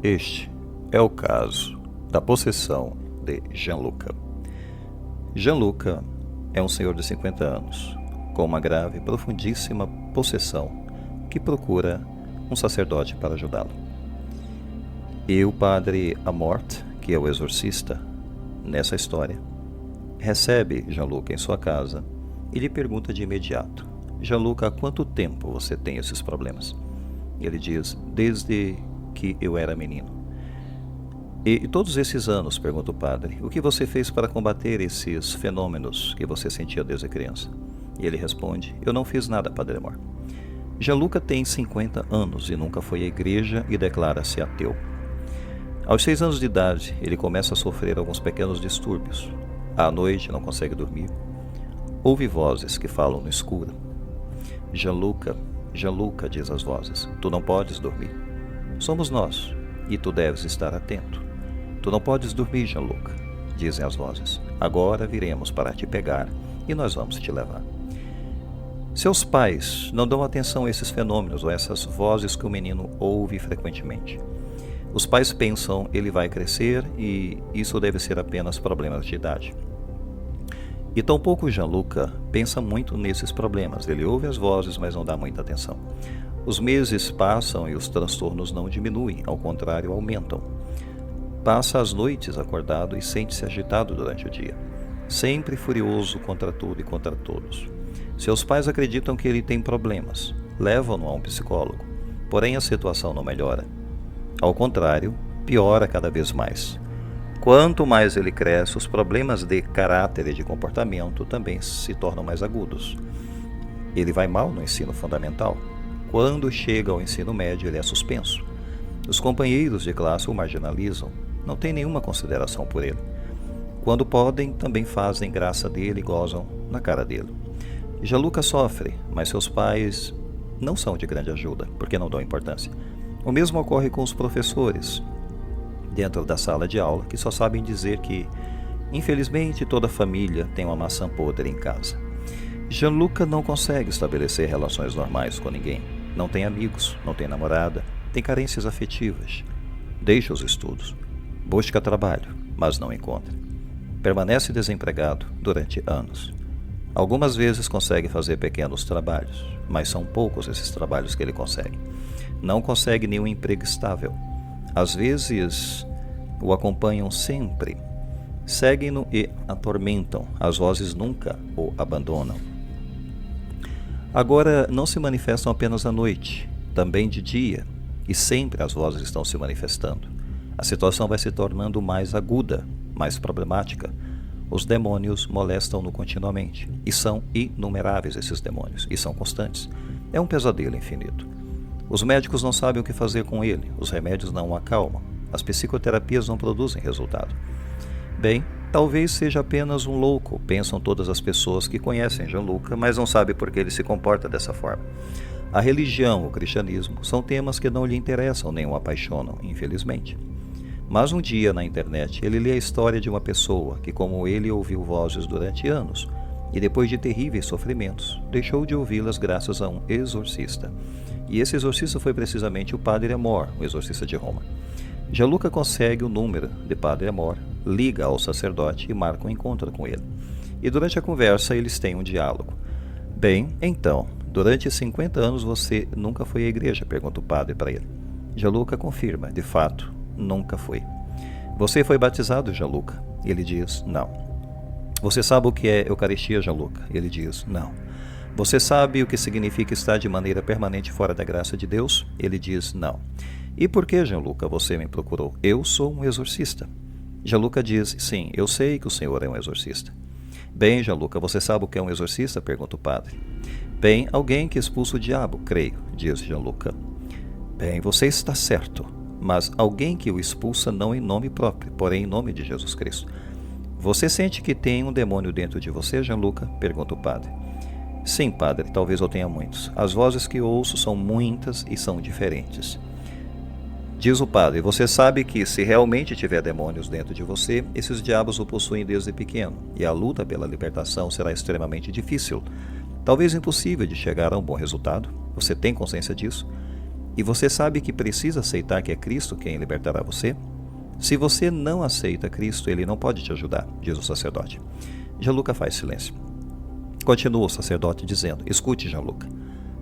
Este é o caso da possessão de Gianluca. Gianluca é um senhor de 50 anos, com uma grave e profundíssima possessão, que procura um sacerdote para ajudá-lo. E o padre Amort, que é o exorcista nessa história, recebe Gianluca em sua casa e lhe pergunta de imediato: Gianluca, há quanto tempo você tem esses problemas? Ele diz: desde que eu era menino. E todos esses anos, pergunta o padre, o que você fez para combater esses fenômenos que você sentia desde criança? E ele responde: eu não fiz nada, Padre Amor. Gianluca tem 50 anos e nunca foi à igreja e declara-se ateu. Aos 6 anos de idade, ele começa a sofrer alguns pequenos distúrbios. À noite não consegue dormir. Ouve vozes que falam no escuro. Gianluca, Gianluca, diz as vozes, tu não podes dormir. Somos nós, e tu deves estar atento. Tu não podes dormir, Gianluca, dizem as vozes. Agora viremos para te pegar e nós vamos te levar. Seus pais não dão atenção a esses fenômenos ou a essas vozes que o menino ouve frequentemente. Os pais pensam ele vai crescer e isso deve ser apenas problemas de idade. E tampouco Gianluca pensa muito nesses problemas. Ele ouve as vozes, mas não dá muita atenção. Os meses passam e os transtornos não diminuem, ao contrário, aumentam. Passa as noites acordado e sente-se agitado durante o dia, sempre furioso contra tudo e contra todos. Seus pais acreditam que ele tem problemas, levam-no a um psicólogo, porém a situação não melhora. Ao contrário, piora cada vez mais. Quanto mais ele cresce, os problemas de caráter e de comportamento também se tornam mais agudos. Ele vai mal no ensino fundamental. Quando chega ao ensino médio, ele é suspenso. Os companheiros de classe o marginalizam, não têm nenhuma consideração por ele. Quando podem, também fazem graça dele e gozam na cara dele. Gianluca sofre, mas seus pais não são de grande ajuda, porque não dão importância. O mesmo ocorre com os professores, dentro da sala de aula, que só sabem dizer que, infelizmente, toda família tem uma maçã podre em casa. Gianluca não consegue estabelecer relações normais com ninguém. Não tem amigos, não tem namorada, tem carências afetivas. Deixa os estudos. Busca trabalho, mas não encontra. Permanece desempregado durante anos. Algumas vezes consegue fazer pequenos trabalhos, mas são poucos esses trabalhos que ele consegue. Não consegue nenhum emprego estável. Às vezes o acompanham sempre. Seguem-no e atormentam. As vozes nunca o abandonam. Agora não se manifestam apenas à noite, também de dia, e sempre as vozes estão se manifestando. A situação vai se tornando mais aguda, mais problemática. Os demônios molestam-no continuamente, e são inumeráveis esses demônios, e são constantes. É um pesadelo infinito. Os médicos não sabem o que fazer com ele, os remédios não o acalmam, as psicoterapias não produzem resultado. Bem, talvez seja apenas um louco, pensam todas as pessoas que conhecem Gianluca, mas não sabem por que ele se comporta dessa forma. A religião, o cristianismo, são temas que não lhe interessam nem o apaixonam, infelizmente. Mas um dia, na internet, ele lê a história de uma pessoa que, como ele, ouviu vozes durante anos e, depois de terríveis sofrimentos, deixou de ouvi-las graças a um exorcista. E esse exorcista foi precisamente o Padre Amor, o exorcista de Roma. Gianluca consegue o número de Padre Amor, liga ao sacerdote e marca um encontro com ele. E durante a conversa eles têm um diálogo. Bem, então, durante 50 anos você nunca foi à igreja? Pergunta o padre para ele. Gianluca confirma, de fato, nunca foi. Você foi batizado, Gianluca? Ele diz, não. Você sabe o que é Eucaristia, Gianluca? Ele diz, não. Você sabe o que significa estar de maneira permanente fora da graça de Deus? Ele diz, não. E por que, Gianluca, você me procurou? Eu sou um exorcista. Gianluca diz, sim, eu sei que o senhor é um exorcista. Bem, Gianluca, você sabe o que é um exorcista? Pergunta o padre. Bem, alguém que expulsa o diabo, creio, diz Gianluca. Bem, você está certo, mas alguém que o expulsa não em nome próprio, porém em nome de Jesus Cristo. Você sente que tem um demônio dentro de você, Gianluca? Pergunta o padre. Sim, padre, talvez eu tenha muitos. As vozes que ouço são muitas e são diferentes. Diz o padre, você sabe que se realmente tiver demônios dentro de você, esses diabos o possuem desde pequeno, e a luta pela libertação será extremamente difícil, talvez impossível de chegar a um bom resultado. Você tem consciência disso? E você sabe que precisa aceitar que é Cristo quem libertará você? Se você não aceita Cristo, ele não pode te ajudar, diz o sacerdote. Gianluca faz silêncio. Continua o sacerdote dizendo: escute, Gianluca.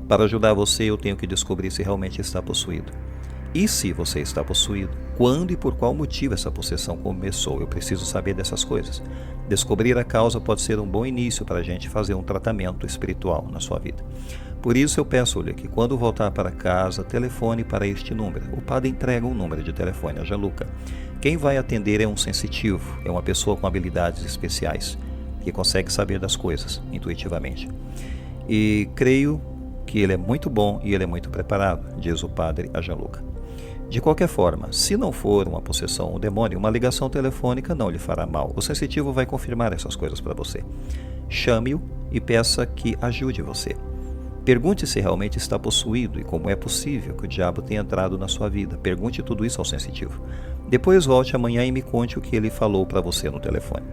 Para ajudar você, eu tenho que descobrir se realmente está possuído. E se você está possuído, quando e por qual motivo essa possessão começou? Eu preciso saber dessas coisas. Descobrir a causa pode ser um bom início para a gente fazer um tratamento espiritual na sua vida. Por isso eu peço-lhe que quando voltar para casa, telefone para este número. O padre entrega um número de telefone a Gianluca. Quem vai atender é um sensitivo, é uma pessoa com habilidades especiais, que consegue saber das coisas intuitivamente. E creio que ele é muito bom e ele é muito preparado, diz o padre a Gianluca. De qualquer forma, se não for uma possessão ou um demônio, uma ligação telefônica não lhe fará mal. O sensitivo vai confirmar essas coisas para você. Chame-o e peça que ajude você. Pergunte se realmente está possuído e como é possível que o diabo tenha entrado na sua vida. Pergunte tudo isso ao sensitivo. Depois volte amanhã e me conte o que ele falou para você no telefone.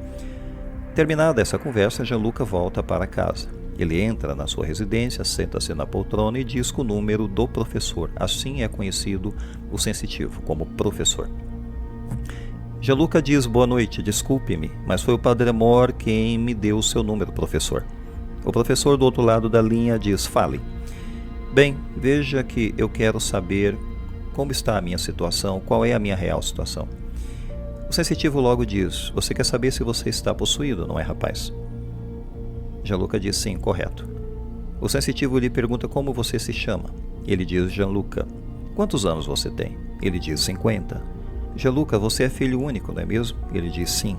Terminada essa conversa, Gianluca volta para casa. Ele entra na sua residência, senta-se na poltrona e diz o número do professor. Assim é conhecido o sensitivo, como professor. Gianluca diz: boa noite, desculpe-me, mas foi o Padre Amor quem me deu o seu número, professor. O professor do outro lado da linha diz: fale. Bem, veja que eu quero saber como está a minha situação, qual é a minha real situação. O sensitivo logo diz: você quer saber se você está possuído, não é, rapaz? Gianluca diz: sim, correto. O sensitivo lhe pergunta como você se chama. Ele diz: Gianluca. Quantos anos você tem? Ele diz: 50. Gianluca, você é filho único, não é mesmo? Ele diz: sim.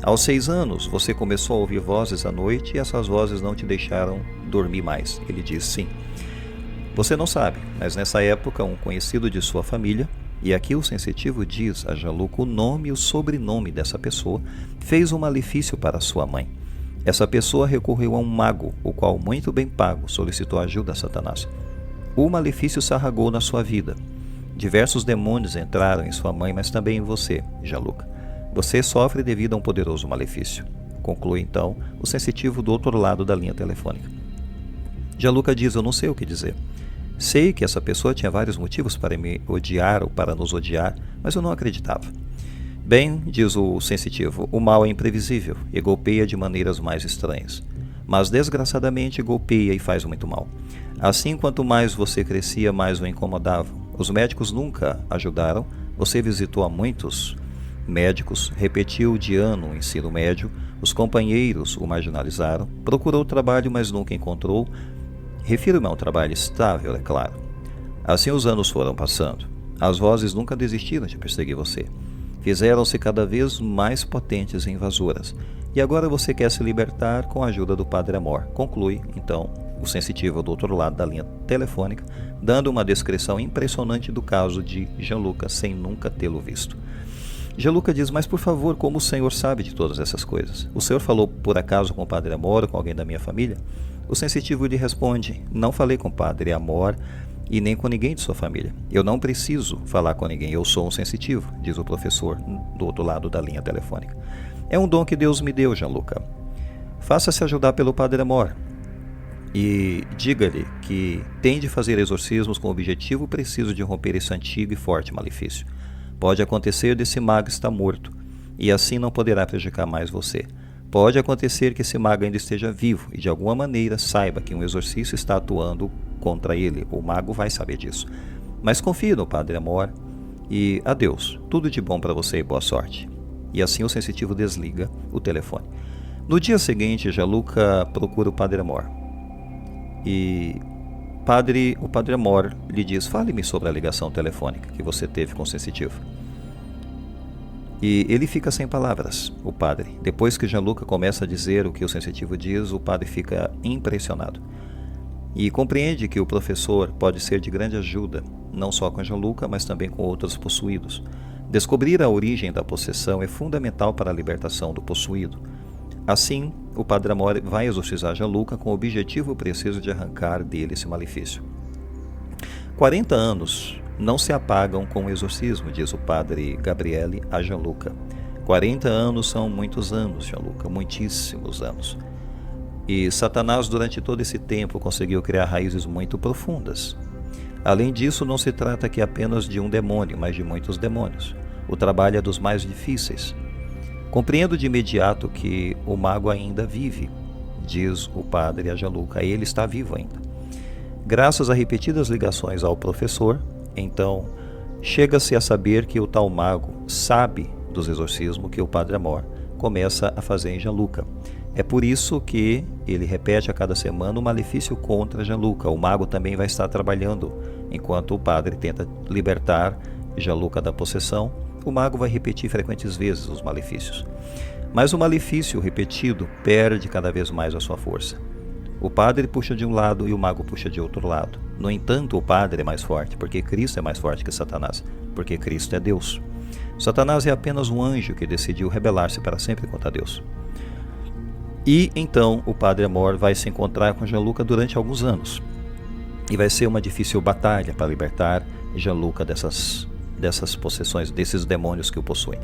Aos 6 anos, você começou a ouvir vozes à noite e essas vozes não te deixaram dormir mais. Ele diz: sim. Você não sabe, mas nessa época um conhecido de sua família, e aqui o sensitivo diz a Gianluca o nome e o sobrenome dessa pessoa, fez um malefício para sua mãe. Essa pessoa recorreu a um mago, o qual, muito bem pago, solicitou ajuda a Satanás. O malefício se arragou na sua vida. Diversos demônios entraram em sua mãe, mas também em você, Gianluca. Você sofre devido a um poderoso malefício. Conclui então o sensitivo do outro lado da linha telefônica. Gianluca diz: eu não sei o que dizer. Sei que essa pessoa tinha vários motivos para me odiar ou para nos odiar, mas eu não acreditava. Bem, diz o sensitivo, o mal é imprevisível e golpeia de maneiras mais estranhas. Mas desgraçadamente golpeia e faz muito mal. Assim, quanto mais você crescia, mais o incomodavam. Os médicos nunca ajudaram. Você visitou a muitos médicos, repetiu de ano o ensino médio, os companheiros o marginalizaram, procurou trabalho, mas nunca encontrou. Refiro-me a um trabalho estável, é claro. Assim os anos foram passando. As vozes nunca desistiram de perseguir você. Fizeram-se cada vez mais potentes e invasoras. E agora você quer se libertar com a ajuda do Padre Amor. Conclui, então, o sensitivo do outro lado da linha telefônica, dando uma descrição impressionante do caso de Gianluca sem nunca tê-lo visto. Gianluca diz: mas por favor, como o senhor sabe de todas essas coisas? O senhor falou por acaso com o Padre Amor ou com alguém da minha família? O sensitivo lhe responde: não falei com o Padre Amor e nem com ninguém de sua família. Eu não preciso falar com ninguém, eu sou um sensitivo, diz o professor do outro lado da linha telefônica. É um dom que Deus me deu, Gianluca. Faça-se ajudar pelo Padre Amor e diga-lhe que tem de fazer exorcismos com o objetivo preciso de romper esse antigo e forte malefício. Pode acontecer desse mago estar morto e assim não poderá prejudicar mais você. Pode acontecer que esse mago ainda esteja vivo e de alguma maneira saiba que um exorcista está atuando contra ele. O mago vai saber disso. Mas confie no Padre Amor e adeus. Tudo de bom para você e boa sorte. E assim o sensitivo desliga o telefone. No dia seguinte, Gianluca procura o Padre Amor. E o Padre Amor lhe diz: fale-me sobre a ligação telefônica que você teve com o sensitivo. E ele fica sem palavras, o padre. Depois que Gianluca começa a dizer o que o sensitivo diz, o padre fica impressionado. E compreende que o professor pode ser de grande ajuda, não só com Gianluca, mas também com outros possuídos. Descobrir a origem da possessão é fundamental para a libertação do possuído. Assim, o Padre Amor vai exorcizar Gianluca com o objetivo preciso de arrancar dele esse malefício. 40 anos não se apagam com o exorcismo, diz o padre Gabriele a Gianluca. 40 anos são muitos anos, Gianluca, muitíssimos anos. E Satanás, durante todo esse tempo, conseguiu criar raízes muito profundas. Além disso, não se trata aqui apenas de um demônio, mas de muitos demônios. O trabalho é dos mais difíceis. Compreendo de imediato que o mago ainda vive, diz o padre a Gianluca. Ele está vivo ainda. Graças a repetidas ligações ao professor, então, chega-se a saber que o tal mago sabe dos exorcismos que o padre Amor começa a fazer em Gianluca. É por isso que ele repete a cada semana o malefício contra Gianluca. O mago também vai estar trabalhando. Enquanto o padre tenta libertar Gianluca da possessão, o mago vai repetir frequentes vezes os malefícios. Mas o malefício repetido perde cada vez mais a sua força. O padre puxa de um lado e o mago puxa de outro lado. No entanto, o padre é mais forte, porque Cristo é mais forte que Satanás, porque Cristo é Deus. Satanás é apenas um anjo que decidiu rebelar-se para sempre contra Deus. E então o padre Amor vai se encontrar com Gianluca durante alguns anos. E vai ser uma difícil batalha para libertar Gianluca dessas possessões, desses demônios que o possuem.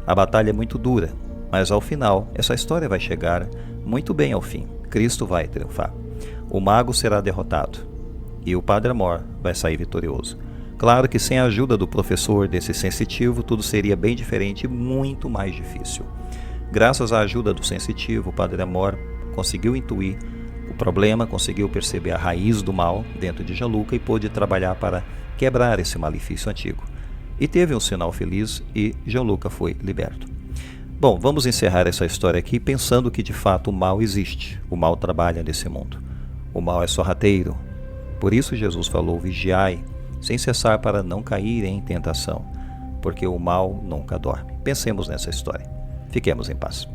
A batalha é muito dura, mas ao final, essa história vai chegar muito bem ao fim. Cristo vai triunfar. O mago será derrotado e o padre Amor vai sair vitorioso. Claro que sem a ajuda do professor desse sensitivo, tudo seria bem diferente e muito mais difícil. Graças à ajuda do sensitivo, o padre Amor conseguiu intuir o problema, conseguiu perceber a raiz do mal dentro de Gianluca e pôde trabalhar para quebrar esse malefício antigo. E teve um sinal feliz e Gianluca foi liberto. Bom, vamos encerrar essa história aqui pensando que de fato o mal existe. O mal trabalha nesse mundo. O mal é sorrateiro. Por isso Jesus falou: vigiai, sem cessar para não cair em tentação, porque o mal nunca dorme. Pensemos nessa história. Fiquemos em paz.